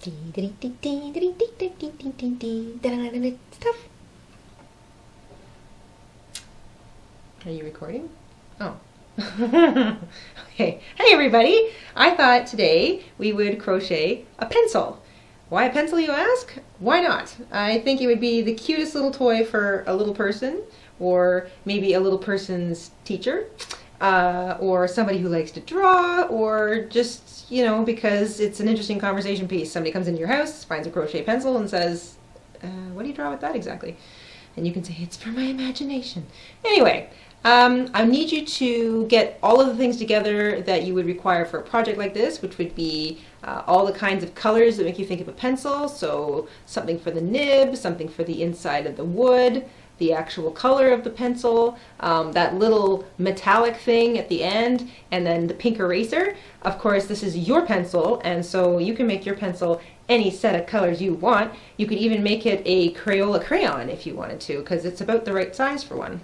Stuff. Are you recording? Oh. Okay. Hey everybody! I thought today we would crochet a pencil. Why a pencil, you ask? Why not? I think it would be the cutest little toy for a little person, or maybe a little person's teacher, or somebody who likes to draw, or just, you know, because it's an interesting conversation piece. Somebody comes into your house, finds a crochet pencil, and says, what do you draw with that exactly? And you can say, it's for my imagination. Anyway, I need you to get all of the things together that you would require for a project like this, which would be all the kinds of colors that make you think of a pencil. So something for the nib, something for the inside of the wood, the actual color of the pencil, that little metallic thing at the end, and then the pink eraser. Of course, this is your pencil, and so you can make your pencil any set of colors you want. You could even make it a Crayola crayon if you wanted to, because it's about the right size for one.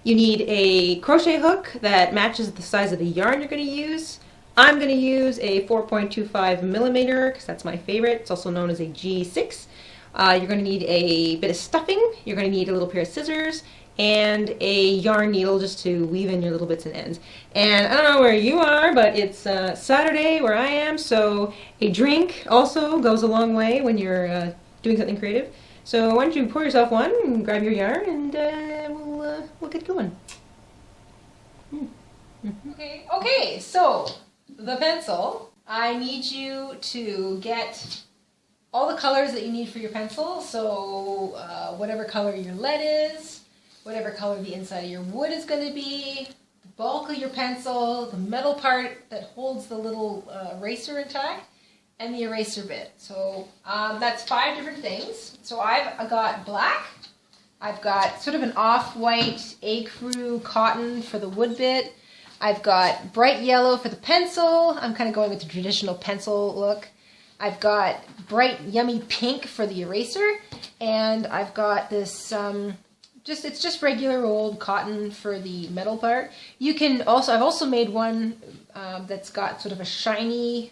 You need a crochet hook that matches the size of the yarn you're going to use. I'm going to use a 4.25 millimeter because that's my favorite. It's also known as a G6. You're going to need a bit of stuffing. You're going to need a little pair of scissors and a yarn needle just to weave in your little bits and ends. And I don't know where you are, but it's Saturday where I am, so a drink also goes a long way when you're doing something creative. So why don't you pour yourself one and grab your yarn, and we'll get going. Okay, so the pencil, I need you to get all the colors that you need for your pencil. So whatever color your lead is, whatever color the inside of your wood is going to be, the bulk of your pencil, the metal part that holds the little eraser intact, and the eraser bit. So that's 5 different things. So I've got black, I've got sort of an off-white ecru cotton for the wood bit, I've got bright yellow for the pencil. I'm kind of going with the traditional pencil look. I've got bright yummy pink for the eraser, and I've got this it's just regular old cotton for the metal part. You can also, I've also made one that's got sort of a shiny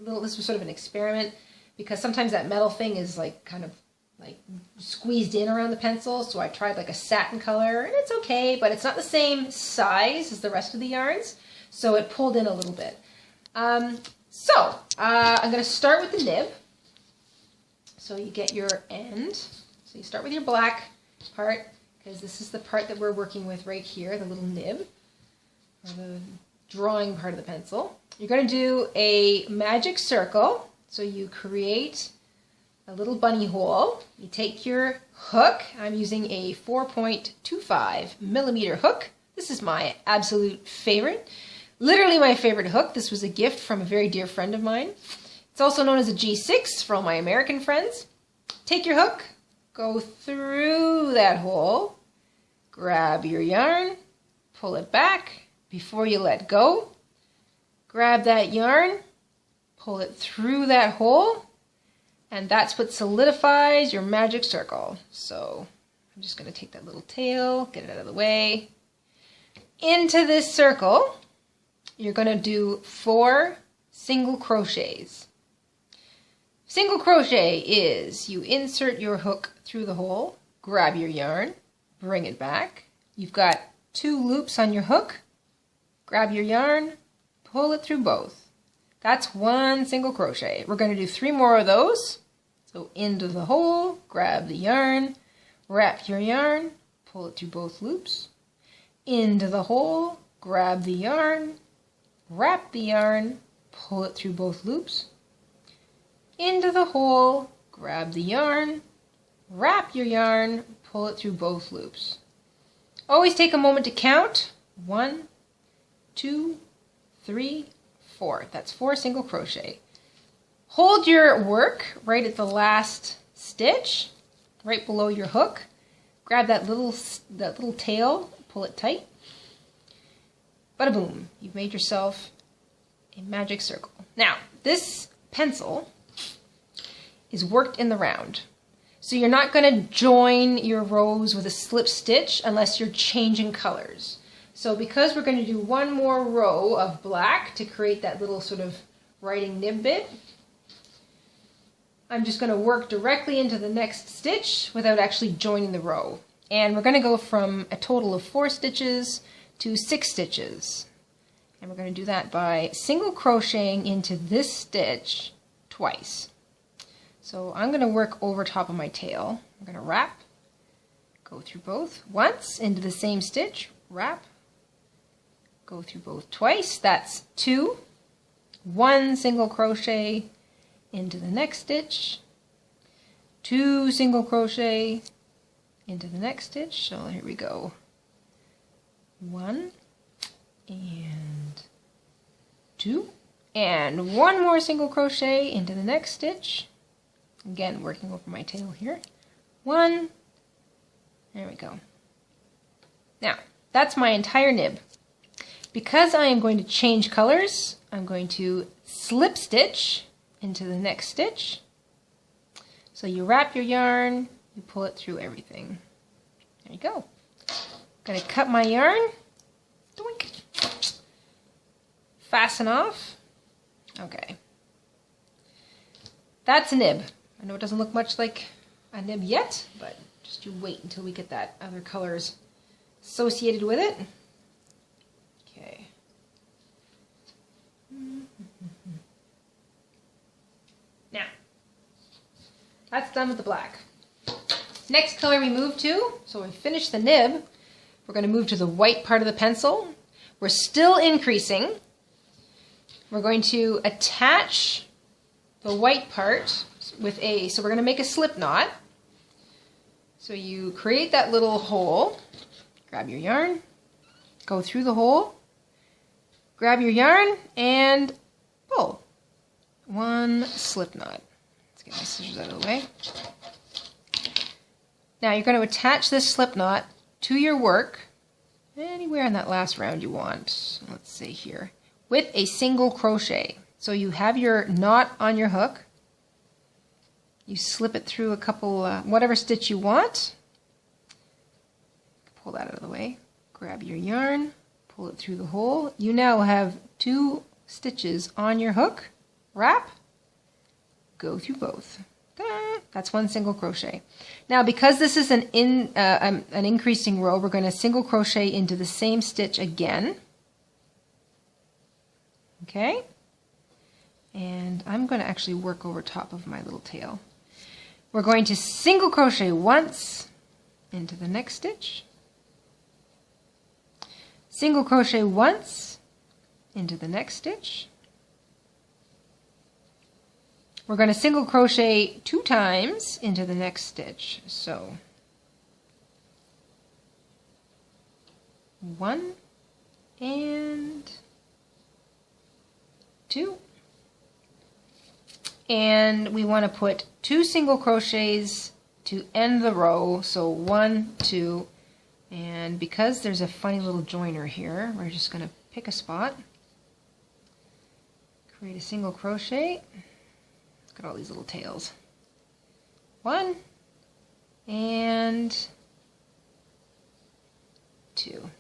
this was sort of an experiment because sometimes that metal thing is like kind of like squeezed in around the pencil, so I tried like a satin color, and it's okay, but it's not the same size as the rest of the yarns, so it pulled in a little bit. I'm going to start with the nib. So you get your end. So you start with your black part, because this is the part that we're working with right here, the little nib, or the drawing part of the pencil. You're going to do a magic circle. So you create a little bunny hole. You take your hook. I'm using a 4.25 millimeter hook. This is my absolute favorite. Literally my favorite hook. This was a gift from a very dear friend of mine. It's also known as a G6 for all my American friends. Take your hook, go through that hole, grab your yarn, pull it back before you let go. Grab that yarn, pull it through that hole, and that's what solidifies your magic circle. So I'm just going to take that little tail, get it out of the way. Into this circle, you're going to do 4 single crochets. Single crochet is you insert your hook through the hole, grab your yarn, bring it back. You've got 2 loops on your hook, grab your yarn, pull it through both. That's 1 single crochet. We're going to do 3 more of those. So into the hole, grab the yarn, wrap your yarn, pull it through both loops. Into the hole, grab the yarn, wrap the yarn, pull it through both loops. Into the hole, grab the yarn, wrap your yarn, pull it through both loops. Always take a moment to count. 1, 2, 3, 4. That's 4 single crochet. Hold your work right at the last stitch, right below your hook. Grab that little tail, pull it tight. Bada boom, you've made yourself a magic circle. Now, this pencil is worked in the round. So you're not going to join your rows with a slip stitch unless you're changing colors. So because we're going to do 1 more row of black to create that little sort of writing nib bit. I'm just going to work directly into the next stitch without actually joining the row. And we're going to go from a total of 4 stitches to 6 stitches. And we're going to do that by single crocheting into this stitch twice. So I'm going to work over top of my tail. I'm going to wrap, go through both once into the same stitch, wrap, go through both twice. That's 2, 1 single crochet into the next stitch, 2 single crochet into the next stitch. So here we go. 1 and 2 and 1 more single crochet into the next stitch. Again, working over my tail here. 1. There we go. Now, that's my entire nib. Because I am going to change colors, I'm going to slip stitch into the next stitch. So you wrap your yarn, you pull it through everything. There you go. Gonna cut my yarn. Doink. Fasten off. Okay. That's a nib. I know it doesn't look much like a nib yet, but just you wait until we get that other colors associated with it. Okay. Now, that's done with the black. Next color we move to, so we finished the nib, we're going to move to the white part of the pencil. We're still increasing. We're going to attach the white part with so we're going to make a slip knot. So you create that little hole, grab your yarn, go through the hole, grab your yarn, and pull. 1 slip knot. Let's get my scissors out of the way. Now you're going to attach this slip knot to your work, anywhere in that last round you want. Let's say here, with a single crochet. So you have your knot on your hook. You slip it through a couple, whatever stitch you want. Pull that out of the way. Grab your yarn, pull it through the hole. You now have 2 stitches on your hook. Wrap, go through both. That's 1 single crochet. Now, because this is an increasing row, we're going to single crochet into the same stitch again. Okay? And I'm going to actually work over top of my little tail. We're going to single crochet once into the next stitch. Single crochet once into the next stitch. We're going to single crochet 2 times into the next stitch. So 1 and 2. And we want to put 2 single crochets to end the row. So 1, 2, and because there's a funny little joiner here, we're just going to pick a spot, create a single crochet. Look at all these little tails. 1 and 2.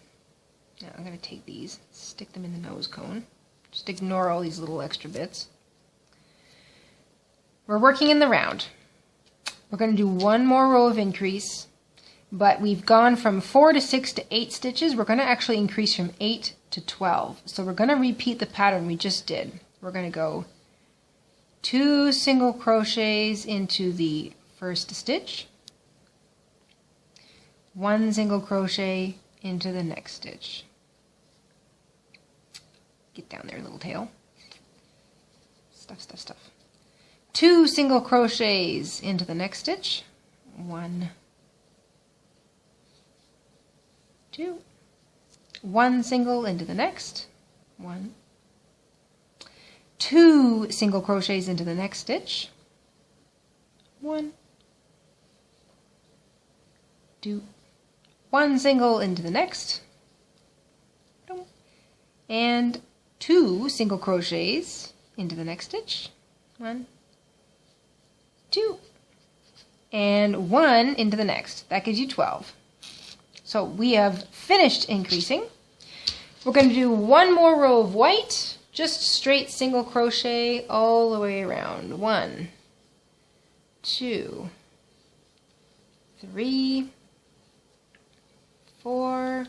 Now I'm going to take these, stick them in the nose cone. Just ignore all these little extra bits. We're working in the round. We're going to do 1 more row of increase, but we've gone from 4 to 6 to 8 stitches. We're going to actually increase from 8 to 12. So we're going to repeat the pattern we just did. We're going to go 2 single crochets into the first stitch, 1 single crochet into the next stitch. Get down there, little tail. Stuff, stuff, stuff. 2 single crochets into the next stitch. 1, 2. 1 single into the next. 1, 2 single crochets into the next stitch. 1, 2. 1 single into the next. And 2 single crochets into the next stitch. 1, 2, and 1 into the next. That gives you 12. So we have finished increasing. We're going to do 1 more row of white, just straight single crochet all the way around. 1, 2, 3, 4,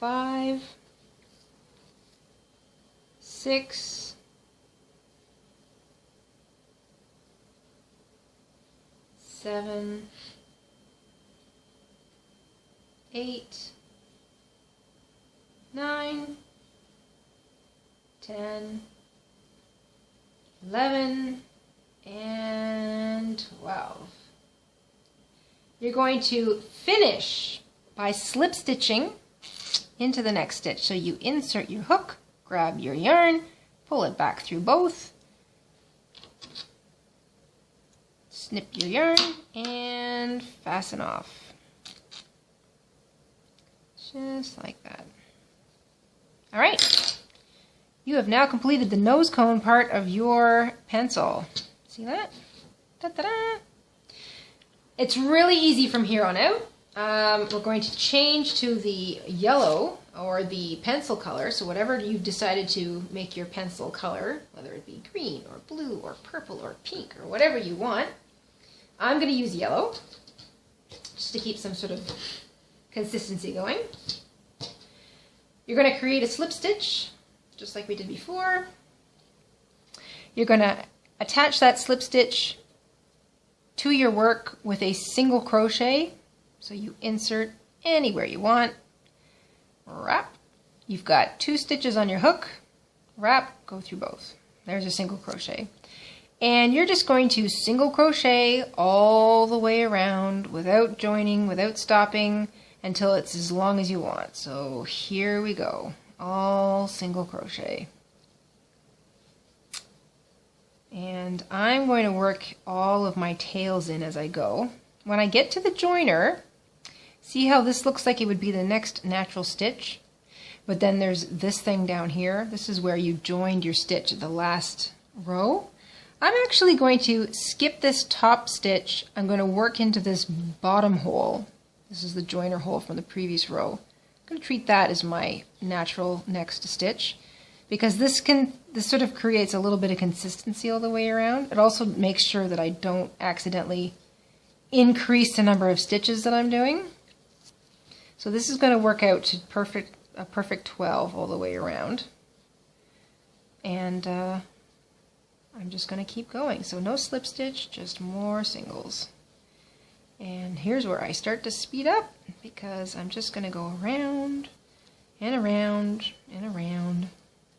5, 6, 7, 8, 9, 10, 11, and 12. You're going to finish by slip stitching into the next stitch. So you insert your hook, grab your yarn, pull it back through both, snip your yarn, and fasten off. Just like that. All right. You have now completed the nose cone part of your pencil. See that? Da-da-da. It's really easy from here on out. We're going to change to the yellow or the pencil color. So whatever you've decided to make your pencil color, whether it be green or blue or purple or pink or whatever you want, I'm going to use yellow just to keep some sort of consistency going. You're going to create a slip stitch just like we did before. You're going to attach that slip stitch to your work with a single crochet. So you insert anywhere you want, wrap. You've got 2 stitches on your hook, wrap, go through both. There's a single crochet. And you're just going to single crochet all the way around without joining, without stopping, until it's as long as you want. So here we go, all single crochet. And I'm going to work all of my tails in as I go. When I get to the joiner, see how this looks like it would be the next natural stitch? But then there's this thing down here. This is where you joined your stitch at the last row. I'm actually going to skip this top stitch. I'm going to work into this bottom hole. This is the joiner hole from the previous row. I'm going to treat that as my natural next stitch, because this sort of creates a little bit of consistency all the way around. It also makes sure that I don't accidentally increase the number of stitches that I'm doing. So this is going to work out to a perfect 12 all the way around. And I'm just going to keep going. So no slip stitch, just more singles. And here's where I start to speed up, because I'm just going to go around and around and around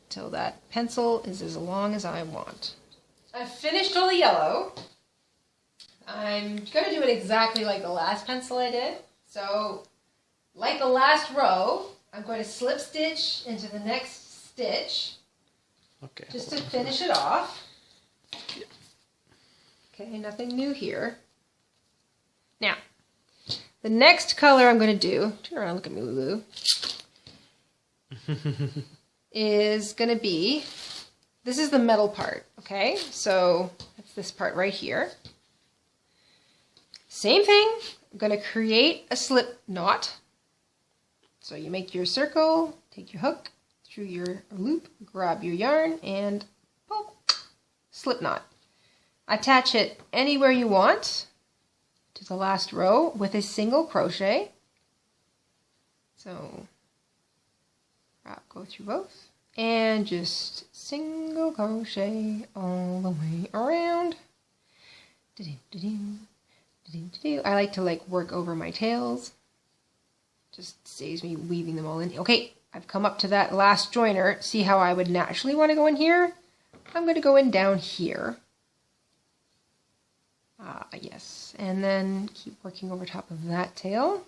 till that pencil is as long as I want. I've finished all the yellow. I'm going to do it exactly like the last pencil I did. So, like the last row, I'm going to slip stitch into the next stitch. Okay. Just to finish it off. Yep. Okay, nothing new here. Now, the next color I'm going to do, turn around, look at me, Lulu, is going to be, this is the metal part, okay? So, that's this part right here. Same thing, I'm going to create a slip knot. So you make your circle, take your hook through your loop, grab your yarn, and boom, slip knot. Attach it anywhere you want to the last row with a single crochet. So wrap, go through both, and just single crochet all the way around. I like to work over my tails. Just saves me weaving them all in. Okay, I've come up to that last joiner. See how I would naturally want to go in here? I'm going to go in down here. Yes, and then keep working over top of that tail.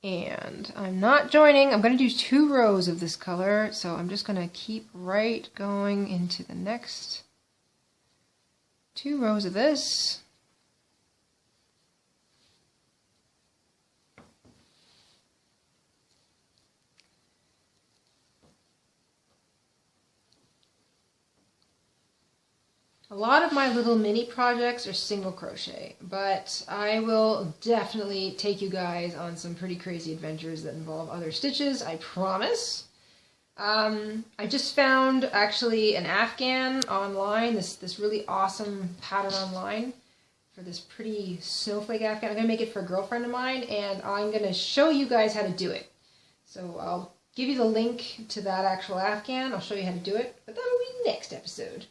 And I'm not joining. I'm going to do 2 rows of this color, so I'm just going to keep right going into the next 2 rows of this. A lot of my little mini projects are single crochet, but I will definitely take you guys on some pretty crazy adventures that involve other stitches, I promise. I just found actually an Afghan online, this really awesome pattern online for this pretty snowflake Afghan. I'm going to make it for a girlfriend of mine, and I'm going to show you guys how to do it. So I'll give you the link to that actual Afghan. I'll show you how to do it, but that'll be next episode.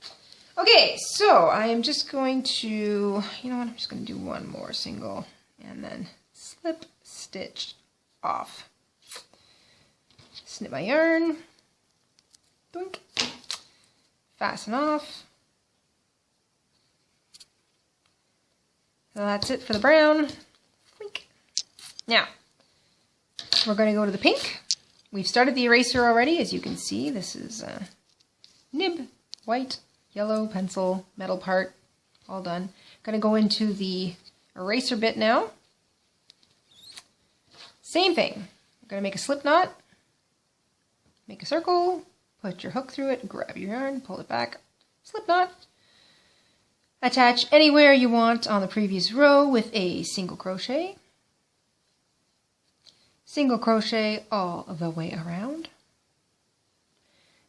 Okay, so I am just going to, you know what, I'm just going to do one more single and then slip stitch off. Snip my yarn, doink, fasten off. So that's it for the brown. Blink. Now, we're going to go to the pink. We've started the eraser already, as you can see. This is nib, white, yellow, pencil, metal part, all done. Going to go into the eraser bit now. Same thing. I'm going to make a slip knot, make a circle, put your hook through it, grab your yarn, pull it back, slip knot. Attach anywhere you want on the previous row with a single crochet. Single crochet all the way around.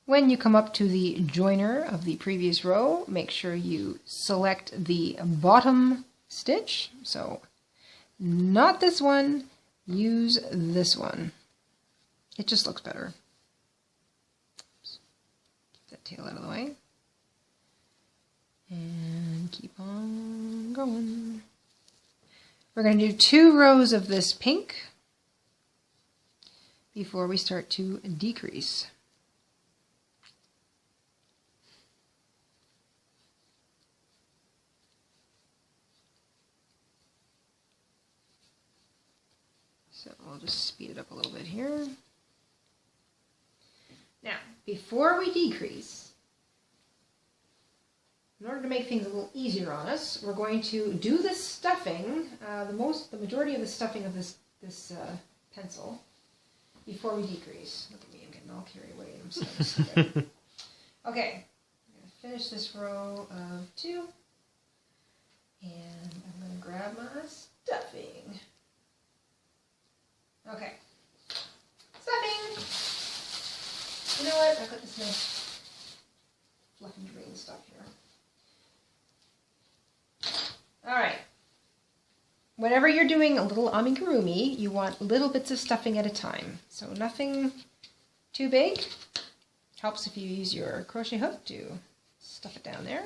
When you come up to the joiner of the previous row, make sure you select the bottom stitch. So, not this one, use this one. It just looks better. Oops. Keep that tail out of the way. And keep on going. We're going to do 2 rows of this pink before we start to decrease. So I'll just speed it up a little bit here. Now, before we decrease, in order to make things a little easier on us, we're going to do the stuffing, the majority of the stuffing of this pencil, before we decrease. Look at me, I'm getting all carried away. I'm so okay, I'm going to finish this row of 2, and I'm going to grab my stuffing. Okay, stuffing. You know what? I've got this nice fluffy green stuff here. Alright, whenever you're doing a little amigurumi, you want little bits of stuffing at a time. So nothing too big. Helps if you use your crochet hook to stuff it down there.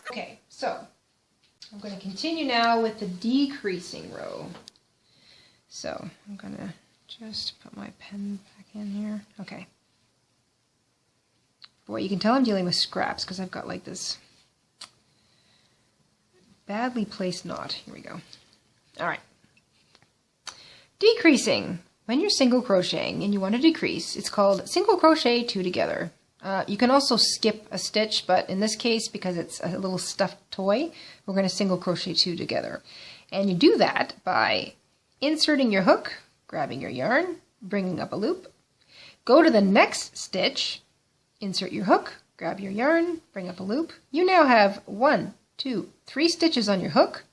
Okay, so I'm going to continue now with the decreasing row. So I'm going to just put my pen back in here. Okay. Boy, you can tell I'm dealing with scraps because I've got like this badly placed knot. Here we go. All right. Decreasing. When you're single crocheting and you want to decrease, it's called single crochet 2 together. You can also skip a stitch, but in this case, because it's a little stuffed toy, we're going to single crochet 2 together. And you do that by inserting your hook, grabbing your yarn, bringing up a loop, go to the next stitch, insert your hook, grab your yarn, bring up a loop. You now have 1, 2, 3 stitches on your hook.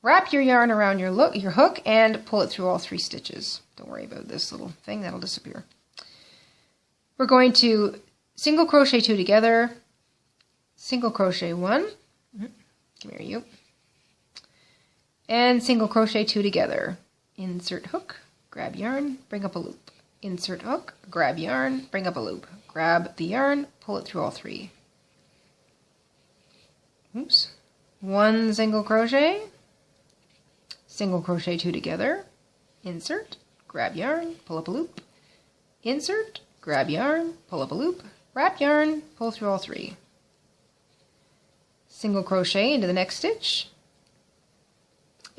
Wrap your yarn around your hook and pull it through all 3 stitches. Don't worry about this little thing, that'll disappear. We're going to single crochet 2 together, single crochet 1, come here you, and single crochet 2 together. Insert hook, grab yarn, bring up a loop. Insert hook, grab yarn, bring up a loop. Grab the yarn, pull it through all 3. Oops. 1 single crochet, single crochet 2 together, insert, grab yarn, pull up a loop, insert, grab yarn, pull up a loop, wrap yarn, pull through all 3. Single crochet into the next stitch,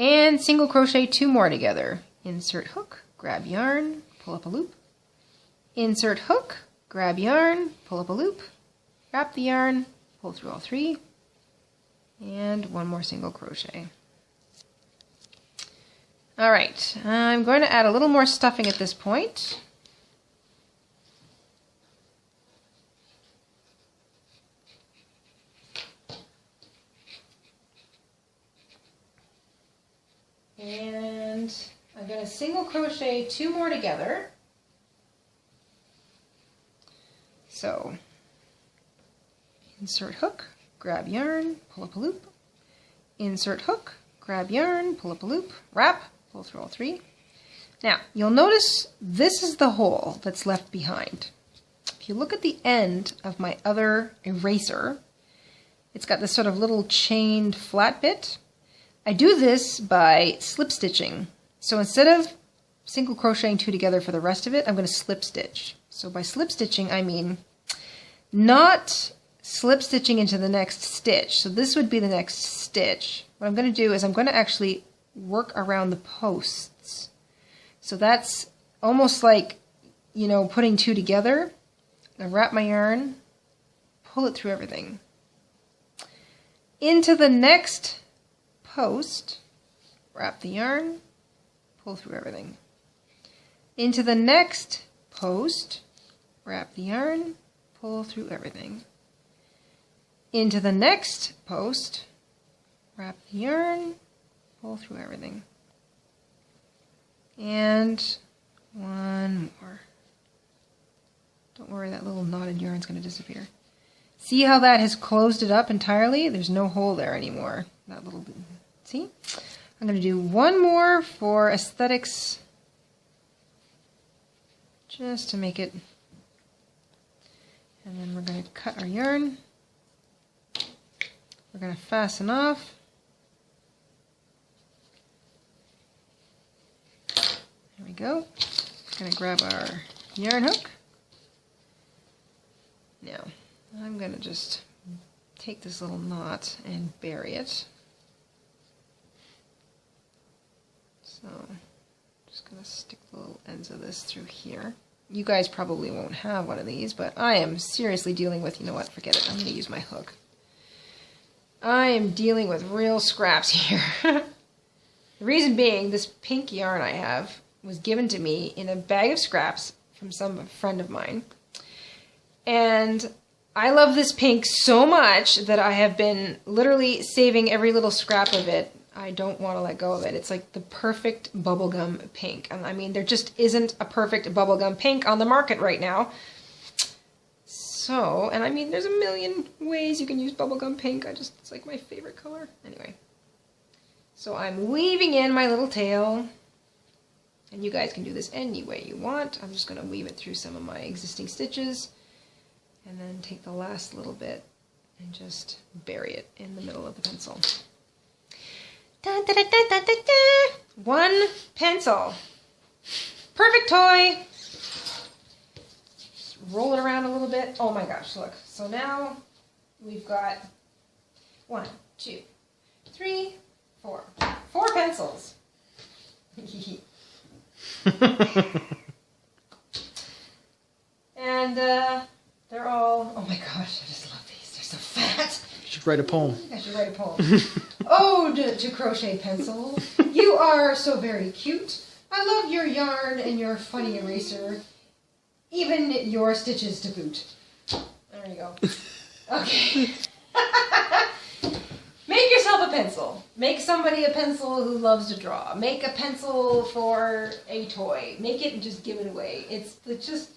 And single crochet 2 more together. Insert hook, grab yarn, pull up a loop. Insert hook, grab yarn, pull up a loop, wrap the yarn, pull through all 3, and 1 more single crochet. Alright, I'm going to add a little more stuffing at this point. And I'm going to single crochet 2 more together. So, insert hook, grab yarn, pull up a loop. Insert hook, grab yarn, pull up a loop, wrap, pull through all 3. Now, you'll notice this is the hole that's left behind. If you look at the end of my other eraser, it's got this sort of little chained flat bit. I do this by slip stitching. So instead of single crocheting 2 together for the rest of it, I'm going to slip stitch. So by slip stitching, I mean not slip stitching into the next stitch. So this would be the next stitch. What I'm going to do is I'm going to actually work around the posts. So that's almost like, you know, putting 2 together. I wrap my yarn, pull it through everything. Into the next post, wrap the yarn, pull through everything. Into the next post, wrap the yarn, pull through everything. Into the next post, wrap the yarn, pull through everything. And 1 more. Don't worry, that little knotted yarn is going to disappear. See how that has closed it up entirely? There's no hole there anymore. That little bit. See? I'm going to do 1 more for aesthetics, just to make it. And then we're going to cut our yarn. We're going to fasten off. There we go. Going to grab our yarn hook. Now, I'm going to just take this little knot and bury it. So, just going to stick the little ends of this through here. You guys probably won't have one of these, but I am seriously dealing with, you know what, forget it, I'm going to use my hook. I am dealing with real scraps here. The reason being, this pink yarn I have was given to me in a bag of scraps from some friend of mine. And I love this pink so much that I have been literally saving every little scrap of it. I don't want to let go of it. It's like the perfect bubblegum pink. And I mean, there just isn't a perfect bubblegum pink on the market right now. So, and I mean, there's a million ways you can use bubblegum pink. It's like my favorite color. Anyway. So I'm weaving in my little tail. And you guys can do this any way you want. I'm just going to weave it through some of my existing stitches. And then take the last little bit and just bury it in the middle of the pencil. Dun, dun, dun, dun, dun, dun, dun. 1 pencil. Perfect toy. Just roll it around a little bit. Oh my gosh, look. So now we've got 1, 2, 3, 4. 4 pencils. And they're all, oh my gosh, I just love these. They're so fat. You should write a poem. I should write a poem. Ode to crochet pencil. You are so very cute. I love your yarn and your funny eraser. Even your stitches to boot. There you go. Okay. Make yourself a pencil. Make somebody a pencil who loves to draw. Make a pencil for a toy. Make it and just give it away. It's just,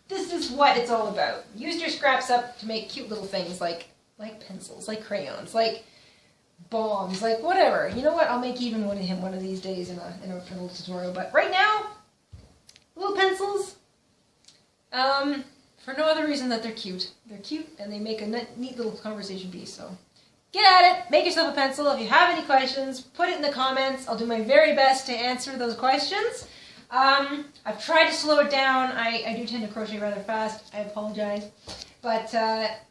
this is what it's all about. Use your scraps up to make cute little things like pencils, like crayons, like bombs, like whatever. You know what? I'll make even one of these days in a little tutorial. But right now, little pencils, for no other reason that they're cute. They're cute and they make a neat little conversation piece. So get at it. Make yourself a pencil. If you have any questions, put it in the comments. I'll do my very best to answer those questions. I've tried to slow it down. I do tend to crochet rather fast. I apologize. But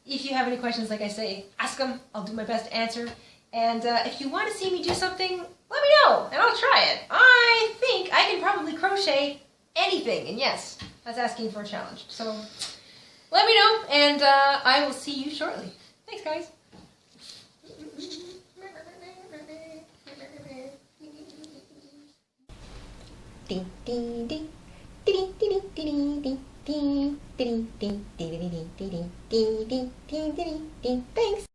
if you have any questions, like I say, ask them. I'll do my best to answer. And if you want to see me do something, let me know, and I'll try it. I think I can probably crochet anything, and yes, that's asking for a challenge. So let me know, and I will see you shortly. Thanks, guys. Ding ding ding ding ding ding ding ding ding ding ding ding ding ding ding ding ding ding ding. Thanks.